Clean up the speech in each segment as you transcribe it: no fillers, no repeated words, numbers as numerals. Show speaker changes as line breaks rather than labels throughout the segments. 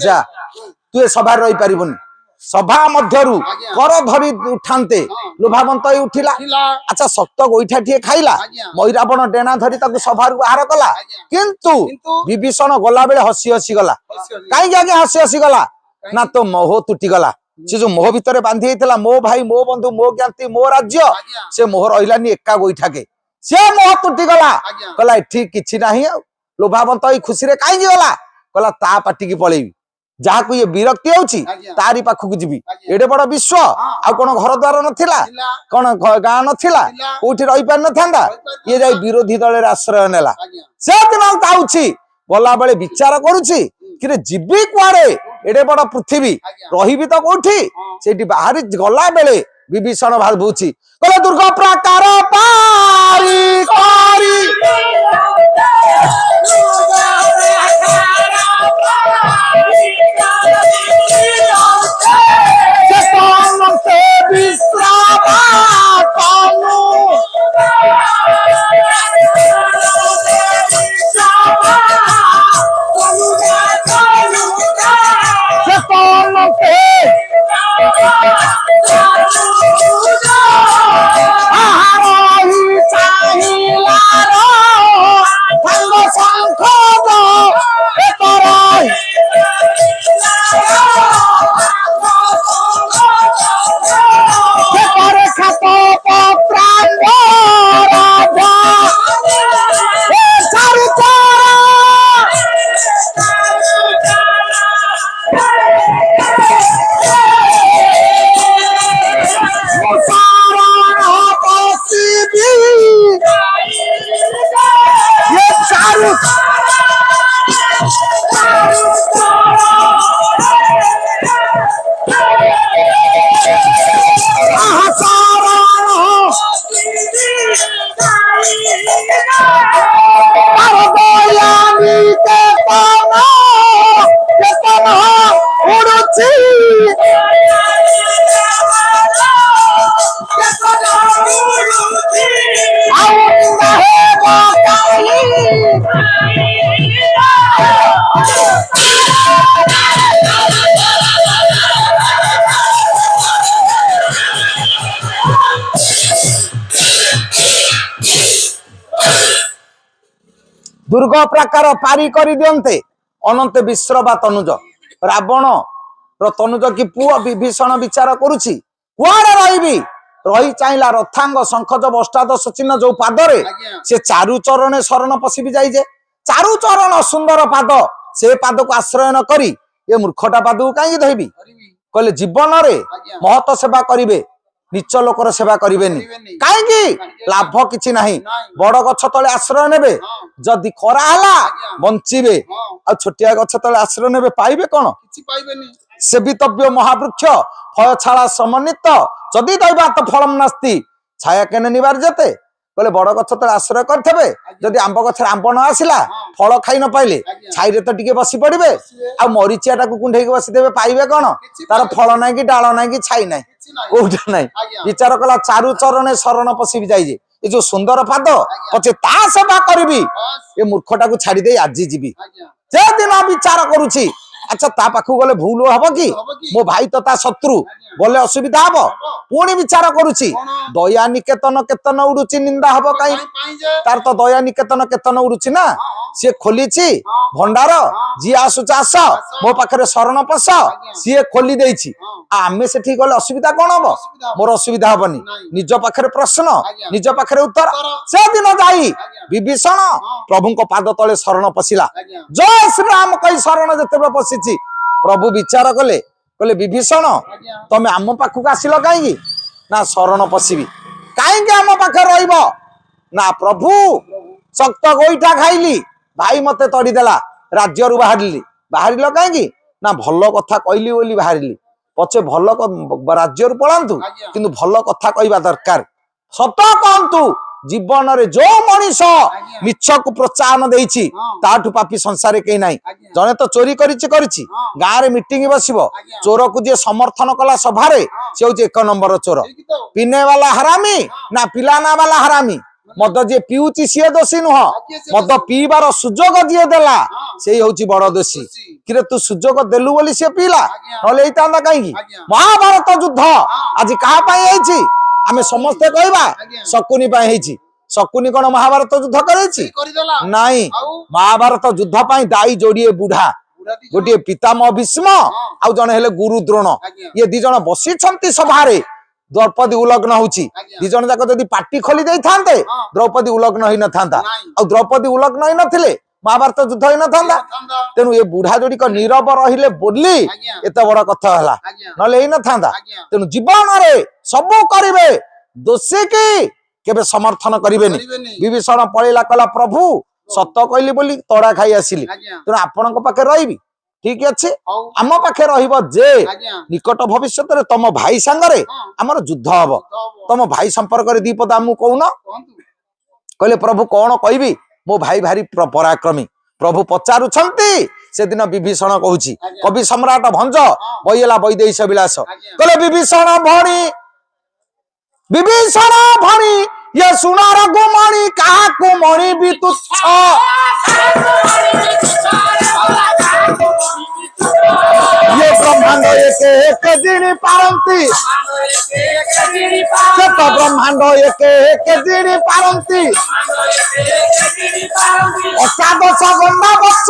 যা তু এ সভার রই পারিবনি সভা মধ্যরু কর ধরি উঠান্তে লোভাবন্ত উঠিলা আচ্ছা শক্ত গোইঠাটিଏ খাইলা ময়ূরাবଣ ডেଣା ধরি তাকে সভাରୁ ବାହାର କଲା କିନ୍ତୁ ବିଭୀଷଣ ଗଲା ବେଳେ ହସି ହସି ଗଲା କାହିଁକି ଆଜ୍ଞା ହସି ହସି ଗଲା ନା ତ ମୋହ ତୁଟି ଗଲା ସେ ଯୋଉ ମୋହ ଭିତରେ ବାନ୍ଧି ହେଇଥିଲା ମୋ ଭାଇ ମୋ ବନ୍ଧୁ ମୋ ଜ୍ଞାତି ମୋ ରାଜ୍ୟ ସେ ମୋହ ରହିଲାନି ଏକା ଗୋଇଠାକେ ସେ ମୋହ ତୁଟି ଗଲା କହିଲା ଏଠି କିଛି ନାହିଁ ଆଉ ଲୋଭାବନ୍ତ ଏଇ ଖୁସିରେ କାହିଁକି ଗଲା କହିଲା ତା ପାଟିକି ପଳେଇବି ଯାହାକୁ ଇଏ ବିରକ୍ତି ହେଉଛି ତାରି ପାଖକୁ ଯିବି ଏଡେ ବଡ ବିଶ୍ବ ଆଉ କଣ ଘର ଦ୍ୱାର ନଥିଲା କଣ ଗାଁ ନଥିଲା କୋଉଠି ରହିପାରି ନଥାନ୍ତା ଇଏ ଯାଇ ବିରୋଧୀ ଦଳରେ ଆଶ୍ରୟ ନେଲା ସେଦିନ ଯାଉଛି ଗଲା ବେଳେ ବିଚାର କରୁଛି କିରେ ଯିବି କୁଆଡେ ଏଡେ ବଡ ପୃଥିବୀ ରହିବି ତ କୋଉଠି ସେଇଠି ବାହାରି ଗଲା ବେଳେ ବିଭୀଷଣ ଭାବୁଛି କହିଲେ ଦୁର୍ଗ ପ୍ରାକାର ପାରି କରି दुर्ग प्रकार पारी करी दियंते अनंत विश्रवा तनुज रावण तनुज की पुआ विभीषण विचार करुछि कुआरे रहिबी रही चाहिला रथांग शंखज अष्टादश चिन्ह जो पादरे से चारु चरण शरण पशिबी जाइजे चारु चरण सुंदर पाद से पाद को आश्रय न करी ये मूर्खटा पाद को कहीं धरबी कहले जीवन रे महत सेवा करिवे निच लोकर सेवा करेनि कहीं लाभ किछि नाही बड़ गछ तले आश्रय नेबे जदि खरा हला बंचिबे आ छोटिया गछ तले आश्रय नेबे पाइबे कोन किछि पाइबेनि सेवितव्य महावृक्ष फलछाला समन्वित जदि दैवात फलम नास्ति छाया केने निवार जते कहले बड़ गछ तले आश्रय करथबे जदि आंब गछर आंब न आसिला फल खाई न पाइले छाई रे तो टिके बसी पड़िबे आ मरीचियाटा को कुंढेई के बसी देबे पाइबे कोन तार फल नाही कि डाळ नाही कि छाई नाही कोठा नाही विचार कला चारु चरण शरण पशिबी जाइजे ए जो सुंदर पाद पछे ता सेवा करबी ए मूर्खटा को छाड़ी दे आजी जीबी जे दिन विचार करूची अच्छा ता पाखु गले भूल हबो कि मो भाई तो ता शत्रु बोले असुविधा हबो पुणी विचार करूची दया निकेतन केतन उडुची निंदा हबो काई तार तो दया निकेतन केतन उडुची ना सी खोलीची भंडार जी आसु चास मो पाखरे शरण पस सी खोली देइची आमे सेठी गले असुविधा कोन हबो मोर असुविधा हबनी निज पाखरे प्रश्न निज पाखरे उत्तर से दिन जाई विभीषण प्रभु को पाद तले शरण पसिला जय श्री राम कई शरण जते पसिची प्रभु विचार कले कहले विभीषण तमे आम पाखक आसिल कहीं ना शरण पशिबी कहीं आम पाखे रहिब ना प्रभु शक्त गोईठा खाइली भाई मते तड़ीदेला राज्य बाहर कहीं ना भल कथा कहली बोली बाहरी पचे भल राज्य पलांतु किंतु भल कथा कहवा दरकार सत कहतु जीवन रे जो मनीष मिछ को प्रोत्साहन देइछि ताठु पापी संसार के नाही जने तो चोरी करिछि गाँ रे मीटिंग बसिबो चोर को जे समर्थन कला सभा रे से होचे एक नंबर चोर पिने वाला हरामी ना पिलाना वाला हरामी मद जी पीऊची सी दोषी नुह मद पीबार सुजोग जी देला से हूँ बड़ दोषी कि तू सुजोग देलु बोली सी पीला ना कहीं महाभारत युद्ध आज कहा आम समस्ते कहवा शकुनी शकुनी कौन महाभारत युद्ध कर नाई महाभारत युद्ध दाई जोड़िए बुढ़ा गोटे पितामह भीष्म आउ जने हेले गुरु द्रोण ये दी जन बसी सभारे द्रौपदी उलग्न होची दी जन जाक जदी पार्टी खोली देई थांते द्रौपदी उलग्न होई न थांता आ द्रौपदी उलग्न होई नथिले महाभारत युद्ध होई न थांता तेनु ये बुढ़ा जोड़ी को नीरव रहिले बोली एते बड़ कथा हला नले होई न थांता तेनु जीवन रे सब करिवे दोषी की केबे समर्थन करिवेनी विभीषण पळेला कला प्रभु सत कहली बोली तोड़ा खाई आसिली तेणु आपण पाखे रही ठीक अच्छे आम पाखे जे निकट भविष्य तम भाई सांगरे आमर युद्ध हम तम भाई संपर्क दी पद आमको कहून कहले प्रभु कौन कहबी मो भाई भारी पराक्रमी प्रभु पचारुछंती से दिन विभीषण कहूची कवि सम्राट भंज बईला वैदेश विलास कहले विभीषण भणी ये सुना रघुमणि कहा कुमणि भी तुच्छ ये ब्रह्मांड एक दिन पारंती सत ब्रह्मांड एक दिन पारंती अष्टादश गंडा बत्स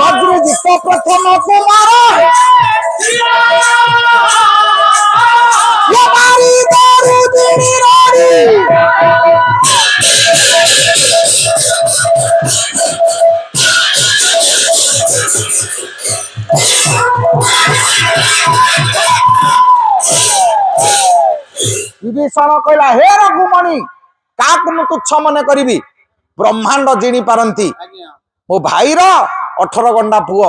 वज्रजित प्रथम कुमार ये मारी दारू दीनी रानी विभीषण कहला हे रघुमणि काकु मु तुच्छ मन करी ब्रह्मांड जिणी पारंती मो भाई 18 गंडा पुओ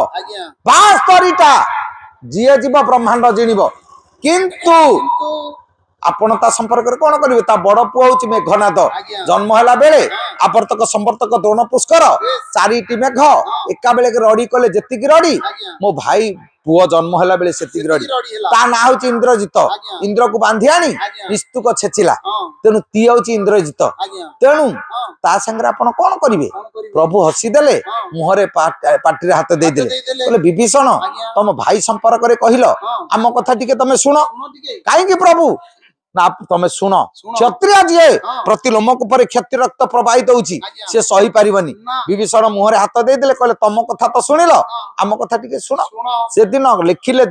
72टा जीए जीव ब्रह्मांड जिणीब किंतु आपण ता संपर्क कौन करेंगे ता बड़ पुओ हूँ मेघनाद जन्म है बेले आवर्तक संवर्तक द्रोण पुष्कर 4टी मेघ एका बेले रड़ी कले जी रड़ी मो भाई पुओ जन्म है बेले से रड़ी ता ना हूँ इंद्रजित इंद्र को बांधी आनी निस्तुक छेचिला तेणु ती हूँ इंद्रजित तेणु ता संगे आपण कौन करेंगे प्रभु हसीदेले मुहरे पार्टी हाथ देदेले विभीषण तुम भाई संपर्क कहल आम कथा टी तुम शुण कहीं प्रभु ना तुम शुण क्षत्रिय जी प्रति लोमक पर क्षति रक्त प्रवाहित होची से सही पारिबनी विभीषण मुहरे हाथ देदेले कहले तुम कथा तो शुणिल आम कथा टी शुण से दिन लिखिले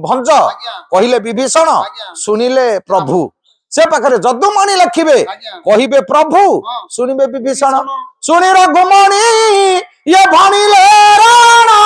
भंज कहले विभीषण शुणिले प्रभु से पाखे जदुमणि लिखिबे कहिबे प्रभु शुणिबे विभीषण शुणी रघुमणि ये भणिले राणा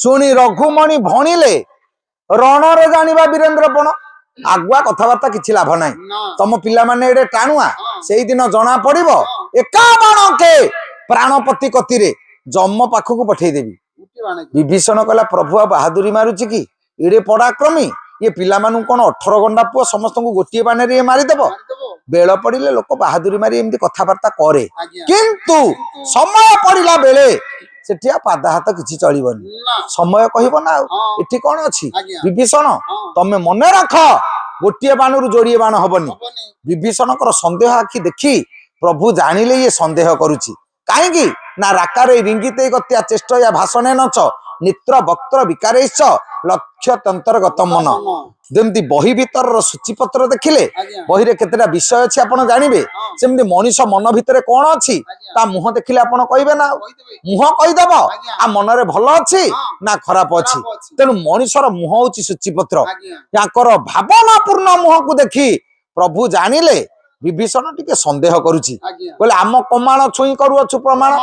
ଶୁଣି ରଘୁମଣି ଭଣିଲେ ରଣରେ ଜାଣିବା ବୀରେନ୍ଦ୍ରପଣ। ଆଗୁଆ କଥାବାର୍ତ୍ତା କିଛି ଲାଭ ନାହିଁ। ତମ ପିଲାମାନେ ଏଡେ ଟାଣୁଆ, ସେଇଦିନ ଜଣା ପଡିବ। ଏକାବଣକେ ପ୍ରାଣପତି କତିରେ ଯମ ପାଖକୁ ପଠେଇଦେବି। ବିଭୀଷଣ କହିଲା ପ୍ରଭୁ ଆଉ ବାହାଦୁରୀ ମାରୁଛି କି? ଏଡେ ପରାକ୍ରମୀ ଇଏ ପିଲାମାନଙ୍କୁ କଣ 18 ଗଣ୍ଡା ପୁଅ ସମସ୍ତଙ୍କୁ ଗୋଟିଏ ବାଣରେ ଇଏ ମାରିଦବ? ବେଳ ପଡିଲେ ଲୋକ ବାହାଦୁରୀ ମାରି ଏମିତି କଥାବାର୍ତ୍ତା କରେ, କିନ୍ତୁ ସମୟ ପଡିଲା ବେଳେ ସେଠି ଆଉ ପାଦ ହାତ କିଛି ଚଳିବନି। ସମୟ କହିବ ନା। ଆଉ ଏଠି କଣ ଅଛି? ବିଭୀଷଣ ତମେ ମନେ ରଖ, ଗୋଟିଏ ବାଣରୁ ଯୋଡିଏ ବାଣ ହବନି। ବିଭୀଷଣଙ୍କର ସନ୍ଦେହ ଆଖି ଦେଖି ପ୍ରଭୁ ଜାଣିଲେ ଇଏ ସନ୍ଦେହ କରୁଛି। କାହିଁକି ନା ରାକାରେ ରିଙ୍ଗିତେ ଗତ୍ୟା ଚେଷ୍ଟୟା ଭାଷଣେ ନଚ ନିତ୍ର ବକ୍ତ୍ର ବିକାରେଶ୍ଚ ଲକ୍ଷ୍ୟ ତନ୍ତ୍ର ଗତ ମନ। ଯେମିତି ବହି ଭିତରର ସୂଚୀପତ୍ର ଦେଖିଲେ ବହିରେ କେତେଟା ବିଷୟ ଅଛି ଆପଣ ଜାଣିବେ, ସେମିତି ମଣିଷ ମନ ଭିତରେ କଣ ଅଛି ତା ମୁହଁ ଦେଖିଲେ ଆପଣ କହିବେ ନା। ମୁହଁ କହିଦବ ଆ ମନରେ ଭଲ ଅଛି ନା ଖରାପ ଅଛି। ତେଣୁ ମଣିଷର ମୁହଁ ହଉଛି ସୂଚୀପତ୍ର। ୟାଙ୍କର ଭାବନା ପୂର୍ଣ୍ଣ ମୁହଁକୁ ଦେଖି ପ୍ରଭୁ ଜାଣିଲେ ବିଭୀଷଣ ଟିକେ ସନ୍ଦେହ କରୁଛି। କହିଲେ ଆମ କମାଣ ଛୁଇଁ କରୁଅଛୁ ପ୍ରମାଣ।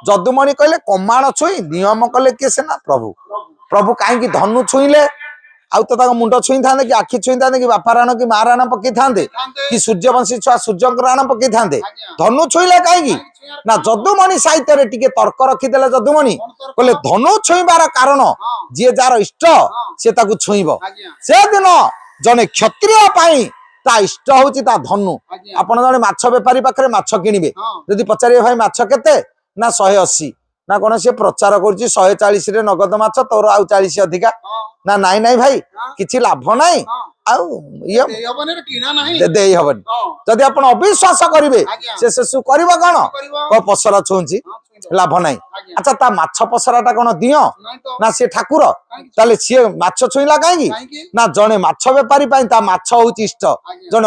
ଯଦୁମଣି କହିଲେ କମାଣ ଛୁଇଁ ନିୟମ କଲେ କିଏ? ସିନା ପ୍ରଭୁ। ପ୍ରଭୁ କାହିଁକି ଧନୁ ଛୁଇଁଲେ? ଆଉ ତ ତାଙ୍କ ମୁଣ୍ଡ ଛୁଇଁଥାନ୍ତେ କି ଆଖି ଛୁଇଁଥାନ୍ତେ କି ବାପା ରାଣ କି ମା ରାଣ ପକେଇଥାନ୍ତେ କି ସୂର୍ଯ୍ୟବଂଶୀ ଛୁଆ ସୂର୍ଯ୍ୟଙ୍କ ରାଣ ପକେଇଥାନ୍ତେ? ଧନୁ ଛୁଇଁଲେ କାହିଁକି? ନା ଯଦୁମଣି ସାହିତ୍ୟରେ ଟିକେ ତର୍କ ରଖିଦେଲେ। ଯଦୁମଣି କହିଲେ ଧନୁ ଛୁଇଁବାର କାରଣ ଯିଏ ଯାହାର ଇଷ୍ଟ ସେ ତାକୁ ଛୁଇଁବ। ସେଦିନ ଜଣେ କ୍ଷତ୍ରିୟ ପାଇଁ ତା ଇଷ୍ଟ ହଉଛି ତା ଧନୁ। ଆପଣ ଜଣେ ମାଛ ବେପାରୀ ପାଖରେ ମାଛ କିଣିବେ, ଯଦି ପଚାରିବେ ଭାଇ ମାଛ କେତେ? ନା 180। ନା କଣ ସିଏ ପ୍ରଚାର କରୁଛି 140ରେ ନଗଦ ମାଛ, ତୋର ଆଉ 40 ଅଧିକା? ନା ନାଇଁ ନାଇଁ ଭାଇ କିଛି ଲାଭ ନାହିଁ, ଆଉ ଇଏ ଦେଇ ହବନି। ଯଦି ଆପଣ ଅବିଶ୍ୱାସ କରିବେ ସେ ଶେଷୁ କରିବ କଣ? ପସରା ଛୁଉଁଛି, ଲାଭ ନାହିଁ। ଆଚ୍ଛା ତା ମାଛ ପସରା ଟା କଣ ଦିଅ ନା ସିଏ ଠାକୁର? ତାହେଲେ ସିଏ ମାଛ ଛୁଇଁଲା କାହିଁକି? ନା ଜଣେ ମାଛ ବେପାରୀ ପାଇଁ ତା ମାଛ ହଉଛି ଇଷ୍ଟ, ଜଣେ